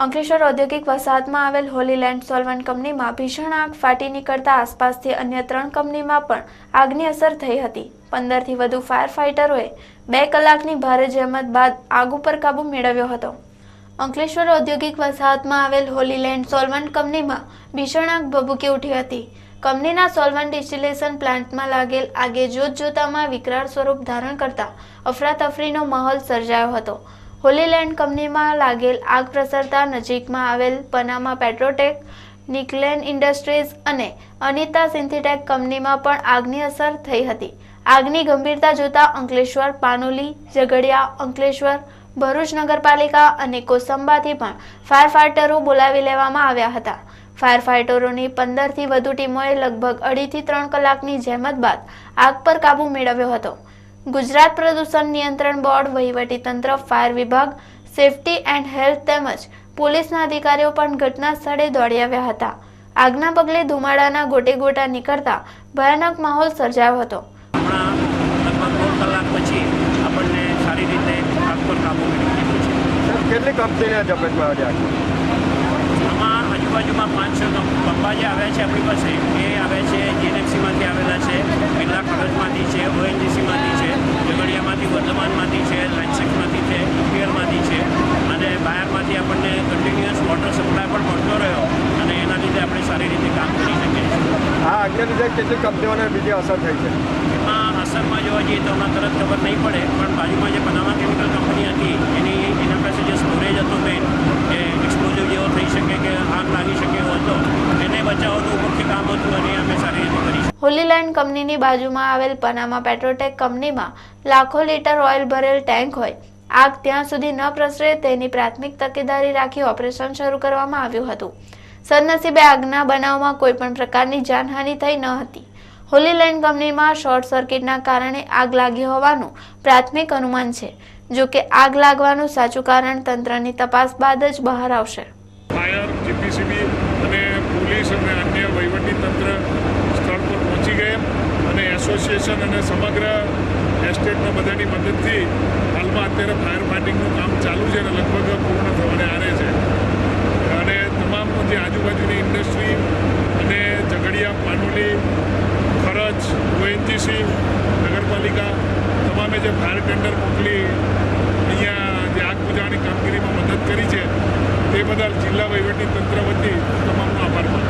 અંકલેશ્વર ઔદ્યોગિક વસાહતમાં આવેલ હોલીલેન્ડ સોલવન્ટ કંપનીમાં ભીષણ આગ ફાટી નીકળતા આસપાસથી અન્ય 3 કંપનીમાં પણ આગની અસર થઈ હતી। 15થી વધુ ફાયર ફાઇટરોએ 2 કલાકની ભારે જહેમત બાદ આગ ઉપર કાબૂ મેળવ્યો હતો। અંકલેશ્વર ઔદ્યોગિક વસાહતમાં આવેલ હોલીલેન્ડ સોલવન્ટ કંપનીમાં ભીષણ આગ ભભૂકી ઉઠી હતી। કંપનીના સોલવન્ટ ડિસ્ટિલેશન પ્લાન્ટમાં લાગેલ આગે જોતજોતામાં વિકરાળ સ્વરૂપ ધારણ કરતા અફરાતફરીનો માહોલ સર્જાયો હતો। હોલીલેન્ડ કંપનીમાં લાગેલ આગ પ્રસરતા નજીકમાં આવેલ પનામા પેટ્રોટેક, નિકલેન ઇન્ડસ્ટ્રીઝ અને અનિતા સિન્થેટેક કંપનીમાં પણ આગની અસર થઈ હતી। આગની ગંભીરતા જોતા અંકલેશ્વર, પાનોલી, ઝઘડિયા, અંકલેશ્વર, ભરૂચ નગરપાલિકા અને કોસંબાથી પણ ફાયર ફાઇટરો બોલાવી લેવામાં આવ્યા હતા। ફાયર ફાઇટરોની 15થી વધુ ટીમોએ લગભગ 2.5 થી 3 કલાકની જહેમત બાદ આગ પર કાબૂ મેળવ્યો હતો। ગુજરાત પ્રદૂષણ નિયંત્રણ બોર્ડ, વહીવટીતંત્ર, ફાયર વિભાગ, સેફટી એન્ડ હેલ્થ તેમજ પોલીસના અધિકારીઓ પણ ઘટના સ્થળે દોડી આવ્યા હતા। આગના પગલે ધુમાડાના ગોટે ગોટા નીકળતા ભયાનક માહોલ સર્જાયો હતો। લગભગ 2 કલાક પછી આપણને સારી રીતે આગ પર કાબૂ મેળવી લીધો છે। કેટલી કંપનીના ઝપેટમાં આવ્યા? આમાં આજુબાજુમાં 5-6 પંપા જે આવ્યા છે આપણી પાસે, એ આવ્યા છે જીએનએફસીમાંથી આવેલા છે, બિરલા કડજમાંથી છે, ઓએનજીસીમાંથી છે, ઝઘડિયામાંથી, વર્ધમાનમાંથી છે, લાઇન્સેક્સમાંથી છે, યુપીએલમાંથી છે અને બાયરમાંથી આપણને કન્ટિન્યુઅસ વોટર સપ્લાય પણ મળતો રહ્યો અને એના લીધે આપણે સારી રીતે કામ કરી શકીએ છીએ। આ આગને લીધે કેટલી કંપનીઓને બીજી અસર થઈ છે? એમાં અસરમાં જોવા જઈએ તો હમણાં તરત ખબર નહીં પડે, પણ બાજુમાં જે પનામા કેમિકલ કંપની હતી એના પાસે જે સ્ટોરેજ હતો મેઇન, એ એક્સપ્લોઝિવ જેવો થઈ શકે કે આગ લાગી શકે એવો હતો, એને બચાવવાનું મુખ્ય કામ હતું અને અમે સારી રીતે કરી શકીએ। હોલીલેન્ડ કંપનીની બાજુમાં આવેલ પનામા પેટ્રોટેક કંપનીમાં લાખો લીટર ઓઇલ ભરેલ ટેન્ક હોય। આગ ત્યાં સુધી ન પ્રસરે તેની પ્રાથમિક તકેદારી રાખી ઓપરેશન શરૂ કરવામાં આવ્યું હતું। સદનસીબે આગના બનાવમાં કોઈ પણ પ્રકારની જાનહાનિ થઈ ન હતી। હોલીલેન્ડ કંપનીમાં શોર્ટ સર્કિટના કારણે આગ લાગી હોવાનું પ્રાથમિક અનુમાન છે। જો કે આગ લાગવાનું સાચું કારણ તંત્રની તપાસ બાદ જ બહાર આવશે। ફાયર, જીપીસીબી અને પોલીસ અને અન્ય વહીવટી તંત્ર સ્થળ પર પહોંચી ગયા અને એસોસિએશન અને સમગ્ર એસ્ટેટના બધાની મદદથી હાલમાં અત્યારે ફાયર ફાઇટિંગનું કામ ચાલુ છે અને લગભગ પૂર્ણ થવાને આરે છે અને તમામ જે આજુબાજુની ઇન્ડસ્ટ્રી અને ઝઘડિયા, પાનોલી, ખરચ, ઓએનજીસી, નગરપાલિકા તમામે જે ફાયર ટેન્ડર મોકલી અહીંયા જે આગ બુઝાવવાની કામગીરીમાં મદદ કરી છે તે બદલ જિલ્લા વહીવટી તંત્ર વતી તમામનો આભાર માનું છું।